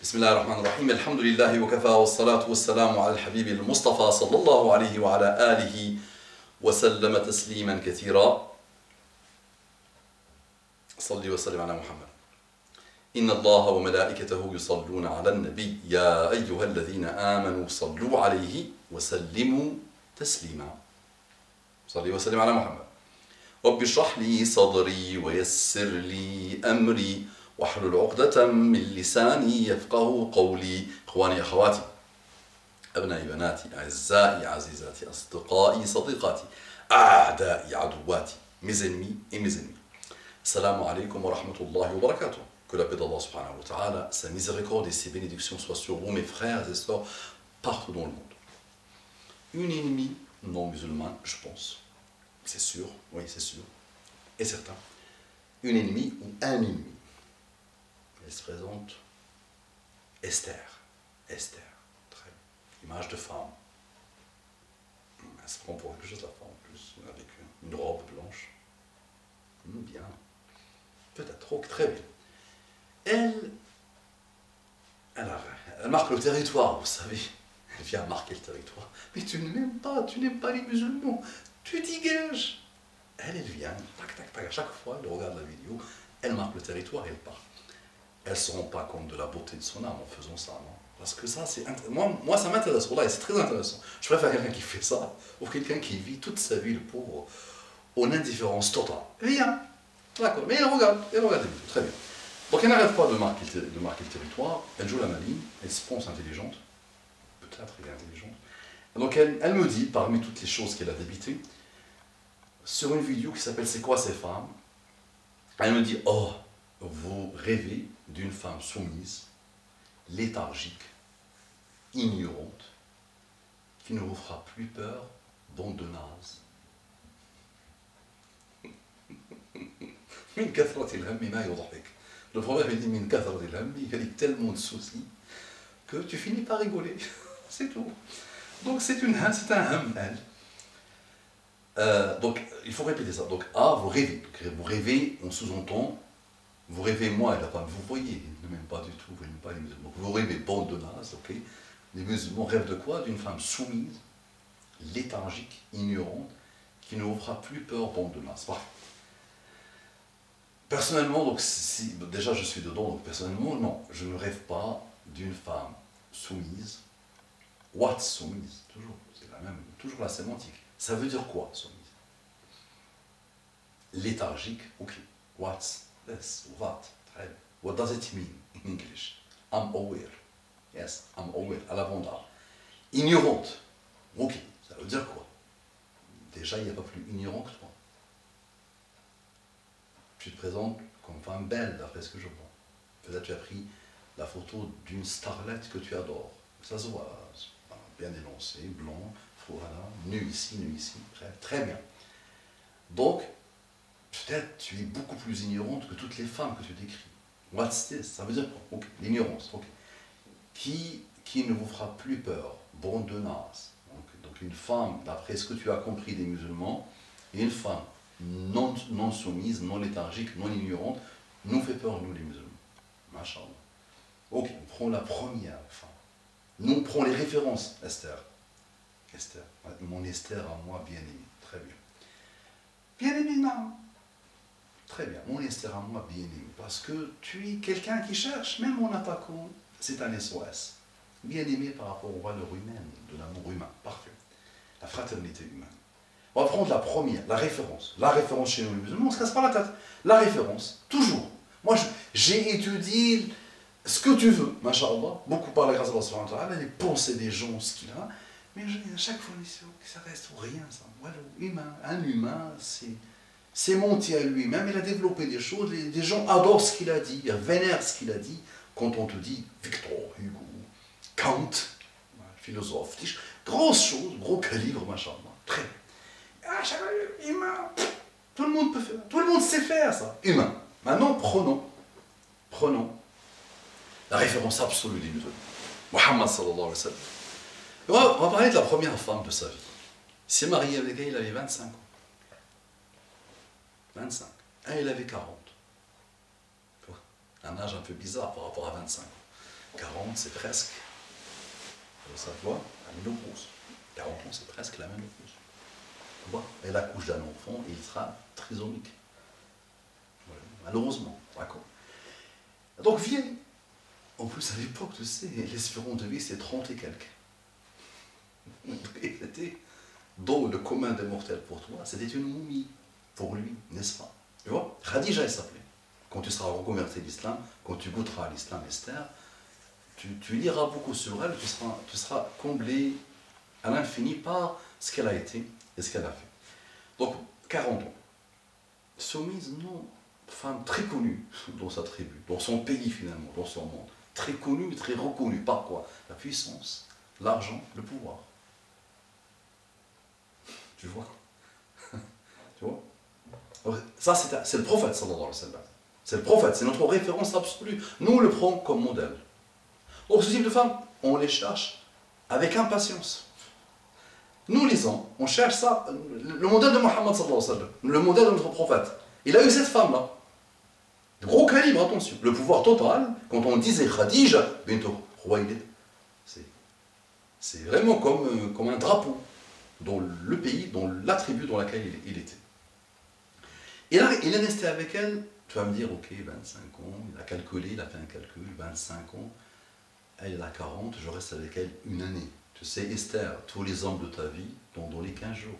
بسم الله الرحمن الرحيم الحمد لله وكفى والصلاة والسلام على الحبيب المصطفى صلى الله عليه وعلى آله وسلم تسليما كثيرا. صلي وسلم على محمد. إن الله وملائكته يصلون على النبي يا أيها الذين آمنوا صلوا عليه وسلموا تسليما. صلي وسلم على محمد. رب اشرح لي صدري ويسر لي أمري واحلل عقدة من لساني يفقه قولي. إخواني أخواتي أبنائي بناتي أعزائي عزيزاتي أصدقائي صديقاتي أعدائي عدواتي mes ennemis et mes ennemis. Assalamu alaikum wa rahmatullahi wa barakatuh. Que la paix d'Allah subhanahu wa ta'ala, sa miséricorde et ses bénédictions soient sur vous mes frères et sœurs partout dans le monde. Une ennemie non musulmane, je pense, c'est sûr, oui c'est sûr, et certain. Une ennemie ou un ennemi. Elle se présente Esther. Esther, très bien. Image de femme. Elle se prend pour quelque chose la femme en plus, avec une robe blanche. Bien. Peut-être, très bien. Elle marque le territoire, vous savez. Elle vient marquer le territoire. Mais tu n'aimes pas les musulmans. Tu dégages. Elle vient, tac, tac, tac. À chaque fois, elle regarde la vidéo, elle marque le territoire et elle part. Elle ne se rend pas compte de la beauté de son âme en faisant ça, non? Parce que ça, c'est moi, ça m'intéresse, voilà, c'est très intéressant. Je préfère quelqu'un qui fait ça, ou quelqu'un qui vit toute sa vie, le pauvre, en indifférence totale. Rien. D'accord, mais elle regarde les vidéos, très bien. Donc elle n'arrête pas de marquer le territoire, elle joue la maligne, elle se pense intelligente, peut-être elle est intelligente. Donc elle me dit, parmi toutes les choses qu'elle a débitées, sur une vidéo qui s'appelle C'est quoi ces femmes? Elle me dit, oh, vous rêvez d'une femme soumise, léthargique, ignorante, qui ne vous fera plus peur, bande de nazes. Le proverbe dit min kathrat al-hammi, il y a tellement de soucis que tu finis par rigoler. C'est tout. Donc c'est un ham, elle. Donc il faut répéter ça. Donc A, vous rêvez. Vous rêvez, on sous-entend. Vous rêvez moi et la femme, vous voyez, ne m'aime pas du tout, vous n'aimez pas les musulmans. Vous rêvez bande de nazes, ok? Les musulmans rêvent de quoi? D'une femme soumise, léthargique, ignorante, qui ne vous fera plus peur, bande de nazes. Parfait. Personnellement, donc, déjà je suis dedans, donc personnellement, non, je ne rêve pas d'une femme soumise. What soumise? Toujours, c'est la même, toujours la sémantique. Ça veut dire quoi, soumise? Léthargique, ok. What's this? What? What does it mean in English? I'm aware. Yes, I'm aware. À l'abondance. Ignorante. Ok. Ça veut dire quoi? Déjà, il n'y a pas plus ignorant que toi. Tu te présentes comme femme belle, d'après ce que je vois. Peut-être tu as pris la photo d'une starlette que tu adores. Ça se voit. Bien élancé, blond, voilà, nu ici, très bien. Donc, peut-être tu es beaucoup plus ignorante que toutes les femmes que tu décris. What's this? Ça veut dire quoi? Okay. L'ignorance. Okay. Qui ne vous fera plus peur? Bande de nazes. Donc une femme, d'après ce que tu as compris des musulmans, et une femme non soumise, non léthargique, non ignorante, nous fait peur, nous les musulmans. Masha'Allah. Ok, on prend la première femme. Nous on prend les références, Esther. Esther, mon Esther à moi bien-aimée. Très bien. Bien-aimée, non. Très bien, mon Esther à moi bien-aimé, parce que tu es quelqu'un qui cherche, même en attaquant, c'est un SOS. Bien-aimé par rapport aux valeurs humaines, de l'amour humain, parfait. La fraternité humaine. On va prendre la première, la référence. La référence chez nous les musulmans, on ne se casse pas la tête. La référence, toujours. Moi, j'ai étudié ce que tu veux, masha'Allah, beaucoup par la grâce d'Allah, les pensées des gens, ce qu'il a, mais à chaque fois, ça reste rien, ça. Voilà, humain, un humain, c'est menti à lui-même, il a développé des choses, des gens adorent ce qu'il a dit, ils vénèrent ce qu'il a dit. Quand on te dit Victor Hugo, Kant, philosophe, grosses choses, gros calibre, machallah, très bien. Ah, chaque humain, tout le monde peut faire, tout le monde sait faire ça, humain. Maintenant, prenons la référence absolue des musulmans, Muhammad sallallahu alayhi wa sallam. On va parler de la première femme de sa vie. Il s'est marié avec elle, il avait 25 ans. 25. Elle, il avait 40. Un âge un peu bizarre par rapport à 25 ans. 40, c'est presque, ça te voit, la ménopause. 40 ans, c'est presque la ménopause. Tu vois, elle accouche d'un enfant et il sera trisomique. Voilà. Malheureusement, d'accord. Donc vieille. En plus, à l'époque, tu sais, l'espérance de vie, c'est 30 et quelques. C'était dans le commun des mortels pour toi, c'était une momie pour lui, n'est-ce pas? Tu vois, Khadija, elle s'appelait. Quand tu seras reconverti à l'islam, quand tu goûteras à l'islam, Esther, tu liras beaucoup sur elle, tu seras comblé à l'infini par ce qu'elle a été et ce qu'elle a fait. Donc, 40 ans. Soumise, non, femme très connue dans sa tribu, dans son pays finalement, dans son monde. Très connue, mais très reconnue. Par quoi? La puissance, l'argent, le pouvoir. Tu vois? Tu vois? Ça, c'est le prophète, sallallahu alayhi wa sallam. C'est le prophète, c'est notre référence absolue. Nous, on le prend comme modèle. Donc, ce type de femmes, on les cherche avec impatience. Nous, les hommes, on cherche ça, le modèle de Mohammed, sallallahu alayhi wa sallam, le modèle de notre prophète. Il a eu cette femme-là. De gros calibre, attention. Le pouvoir total, quand on disait Khadija bint Khuwaylid, c'est vraiment comme un drapeau dans le pays, dans la tribu dans laquelle il était. Et là, il est resté avec elle, tu vas me dire, ok, 25 ans, il a calculé, il a fait un calcul, 25 ans, elle a 40, je reste avec elle une année. Tu sais, Esther, tous les hommes de ta vie t'ont donné 15 jours.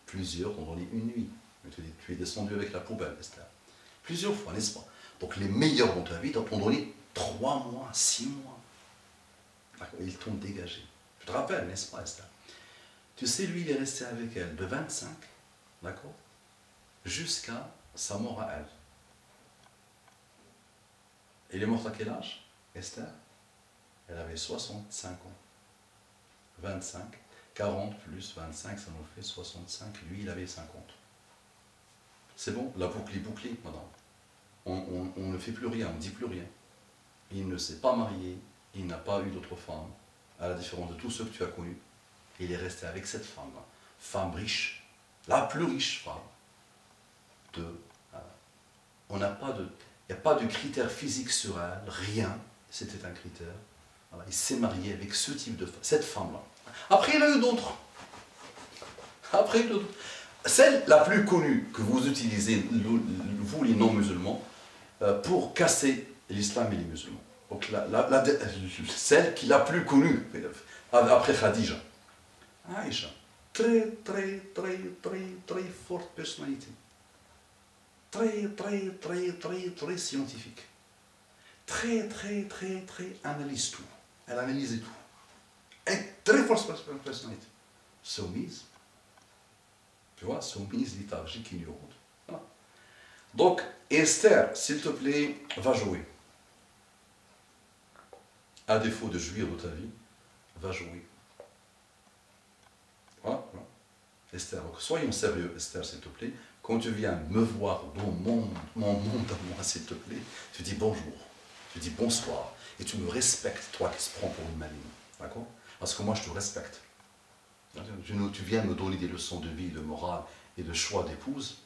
Plusieurs t'ont donné une nuit. Tu es descendu avec la poubelle, Esther. Plusieurs fois, n'est-ce pas? Donc les meilleurs dans ta vie t'ont donné 3 mois, 6 mois. Ils t'ont dégagé. Tu te rappelles, n'est-ce pas, Esther? Tu sais, lui, il est resté avec elle de 25, d'accord, jusqu'à sa mort à elle. Il est mort à quel âge, Esther? Elle avait 65 ans. 25, 40 plus 25, ça nous fait 65. Lui, il avait 50. C'est bon, la boucle est bouclée, madame. On ne fait plus rien, on ne dit plus rien. Il ne s'est pas marié, il n'a pas eu d'autre femme, à la différence de tous ceux que tu as connus. Il est resté avec cette femme-là, femme riche, la plus riche femme. Il n'y a pas de critère physique sur elle, rien, c'était un critère. Voilà, il s'est marié avec ce type de femme, cette femme-là. Après, il y en a eu d'autres. Après, d'autres. Celle la plus connue que vous utilisez, vous les non-musulmans, pour casser l'islam et les musulmans. Donc, celle qui est la plus connue, après Khadija. Aïcha. Très, très, très, très, très forte personnalité. Très, très, très, très, très scientifique. Très, très, très, très analyse tout. Elle analysait tout. Et très forte personnalité. Soumise. Tu vois, soumise, léthargique, ignorante. Voilà. Donc, Esther, s'il te plaît, va jouer. À défaut de jouir de ta vie, va jouer. Voilà, voilà. Esther, donc soyons sérieux, Esther, s'il te plaît. Quand tu viens me voir dans mon monde à moi, s'il te plaît, tu dis bonjour, tu dis bonsoir, et tu me respectes, toi qui se prends pour une maligne. D'accord? Parce que moi, je te respecte. Tu viens me donner des leçons de vie, de morale et de choix d'épouse.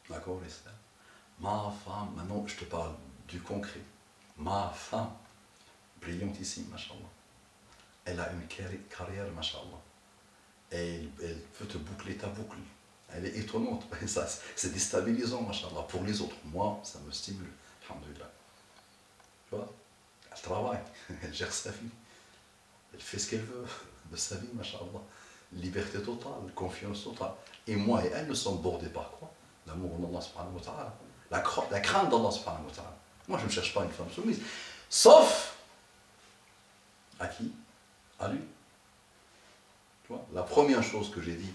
D'accord, Esther? Ma femme, maintenant je te parle du concret. Ma femme, brillante ici, machallah. Elle a une carrière, machallah. Elle peut te boucler ta boucle. Elle est étonnante. C'est déstabilisant, machallah, pour les autres. Moi, ça me stimule. Alhamdulillah. Tu vois? Elle travaille, elle gère sa vie. Elle fait ce qu'elle veut de sa vie, machallah. Liberté totale, confiance totale. Et moi et elle, nous sommes bordés par quoi? L'amour d'Allah subhanahu wa ta'ala. La crainte d'Allah subhanahu wa ta'ala. Moi, je ne cherche pas une femme soumise. Sauf à qui? À lui. Tu vois, la première chose que j'ai dit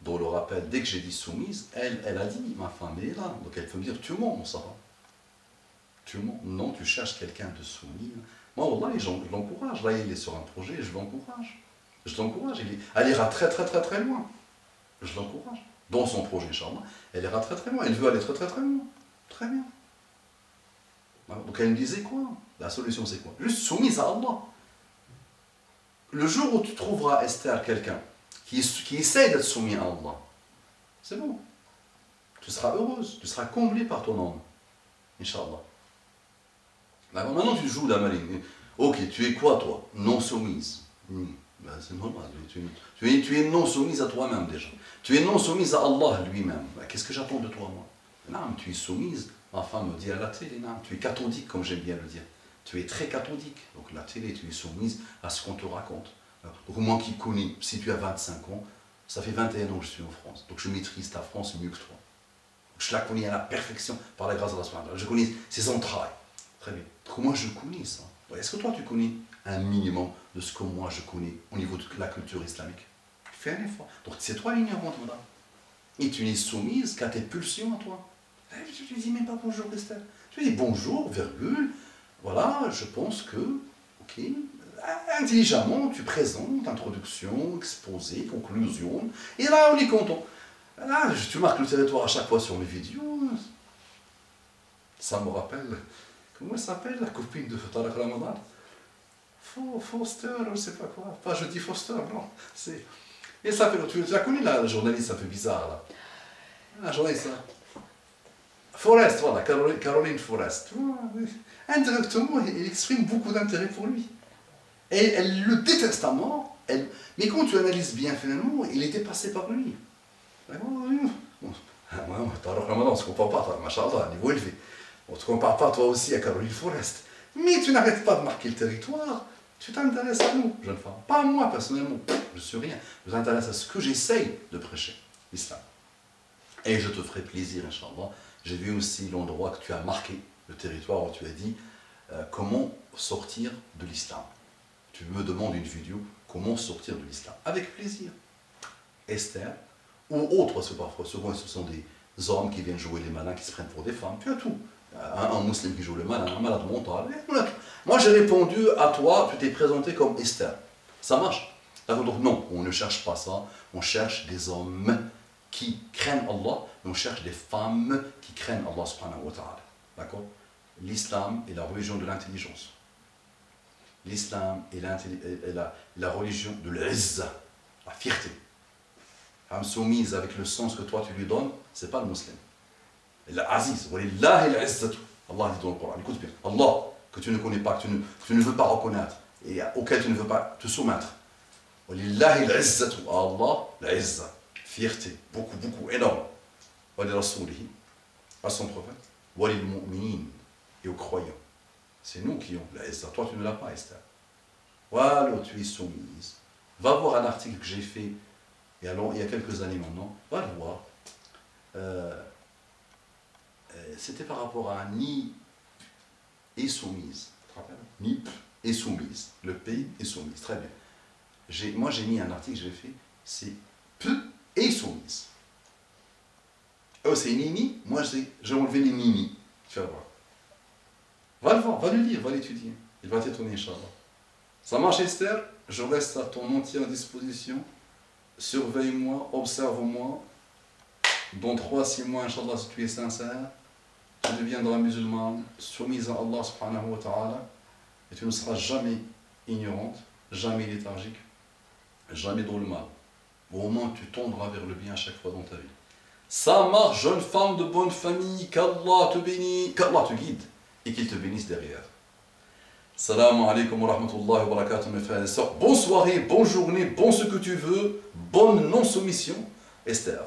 dans le rappel, dès que j'ai dit soumise, elle a dit, ma femme est là. Donc elle peut me dire, tu mens, ça va. Tu mens. Non, tu cherches quelqu'un de soumis. Moi, Wallah, je l'encourage. Là, il est sur un projet, je l'encourage. Je l'encourage. Elle ira très, très, très, très loin. Je l'encourage. Dans son projet, Inch'Allah, elle ira très, très loin. Elle veut aller très, très, très loin. Très bien. Donc elle me disait quoi? La solution, c'est quoi? Juste soumise à Allah. Le jour où tu trouveras, Esther, quelqu'un qui essaie d'être soumis à Allah, c'est bon. Tu seras heureuse, tu seras comblée par ton homme. Inch'Allah. D'accord, maintenant tu joues la maline. Ok, tu es quoi toi? Non soumise. Ben, c'est normal, tu es non soumise à toi-même déjà. Tu es non soumise à Allah lui-même. Ben, qu'est-ce que j'attends de toi, moi? Non, tu es soumise, ma femme me dit à la télé, non, tu es cathodique, comme j'aime bien le dire. Tu es très cathodique. Donc la télé, tu es soumise à ce qu'on te raconte. Donc moi qui connais, si tu as 25 ans, ça fait 21 ans que je suis en France. Donc je maîtrise ta France mieux que toi. Je la connais à la perfection par la grâce de Allah. Je connais ses entrailles. Très bien. Donc moi je connais ça. Est-ce que toi tu connais un minimum de ce que moi je connais au niveau de la culture islamique? Fais un effort. Donc c'est toi l'ignorante, madame. Et tu n'es soumise qu'à tes pulsions à toi. Tu ne dis même pas bonjour, Esther. Tu dis bonjour, virgule. Voilà, je pense que, ok, intelligemment, tu présentes, introduction, exposé, conclusion. Et là, on est content. Là, tu marques le territoire à chaque fois sur mes vidéos. Ça me rappelle, comment elle s'appelle, la copine de Tariq Ramadan? Foster, je ne sais pas quoi. Pas je dis Foster, non. Et ça fait, tu la connais, la journaliste un peu bizarre, là. La journaliste, là. Forrest, voilà, Caroline Forrest. Indirectement, elle exprime beaucoup d'intérêt pour lui. Et elle le déteste à mort. Mais quand tu analyses bien, finalement, il était passé par lui. D'accord? Tariq Ramadan, on ne se compare pas, machallah, niveau élevé. On ne te compare pas toi aussi à Caroline Forrest. Mais tu n'arrêtes pas de marquer le territoire, tu t'intéresses à nous, jeune femme. Pas à moi personnellement, je ne suis rien. Je t'intéresse à ce que j'essaye de prêcher, l'islam. Et je te ferai plaisir, Inch'Allah. J'ai vu aussi l'endroit que tu as marqué, le territoire où tu as dit comment sortir de l'islam. Tu me demandes une vidéo, comment sortir de l'islam. Avec plaisir. Esther, ou autres, parfois, souvent ce sont des hommes qui viennent jouer les malins, qui se prennent pour des femmes. Tu as tout. Un musulman qui joue le malin, un malade mental. Moi j'ai répondu à toi, tu t'es présenté comme Esther. Ça marche. Donc non, on ne cherche pas ça. On cherche des hommes qui craignent Allah, mais on cherche des femmes qui craignent Allah subhanahu wa ta'ala. D'accord? L'islam est la religion de l'intelligence. L'islam est la religion de l'izza, la fierté. Femme soumise avec le sens que toi tu lui donnes, c'est pas le musulman. L'aziz, Allah dit dans le Coran, écoute bien, Allah, que tu ne connais pas, que tu ne veux pas reconnaître, et auquel tu ne veux pas te soumettre. Allah, l'izza, fierté, beaucoup, beaucoup, énorme. À son prophète, et aux croyants. C'est nous qui avons la izza. Toi, tu ne l'as pas, Esther. Voilà, tu es soumise. Va voir un article que j'ai fait il y a quelques années maintenant. Va le voir. C'était par rapport à Ni et soumise. Tu te rappelles? Ni et soumise. Le pays est soumise. Très bien. Moi, j'ai mis un article que j'ai fait. C'est peu et soumise. Oh, c'est Nini. Moi, j'ai enlevé les Nini. Tu vas voir. Va le voir, va le lire, va l'étudier. Il va t'étonner, Inch'Allah. Ça marche, Esther? Je reste à ton entière disposition. Surveille-moi, observe-moi. Dans 3-6 mois, Inch'Allah, si tu es sincère, tu deviendras musulmane, soumise à Allah subhanahu wa ta'ala, et tu ne seras jamais ignorante, jamais léthargique, jamais dans le mal. Au moins, tu tendras vers le bien à chaque fois dans ta vie. Ça marche, jeune femme de bonne famille, qu'Allah te bénisse, qu'Allah te guide, et qu'il te bénisse derrière. Salam alaikum wa rahmatullahi wa barakatuh, mes frères et sœurs. Bonne soirée, bonne journée, bon ce que tu veux, bonne non-soumission, Esther.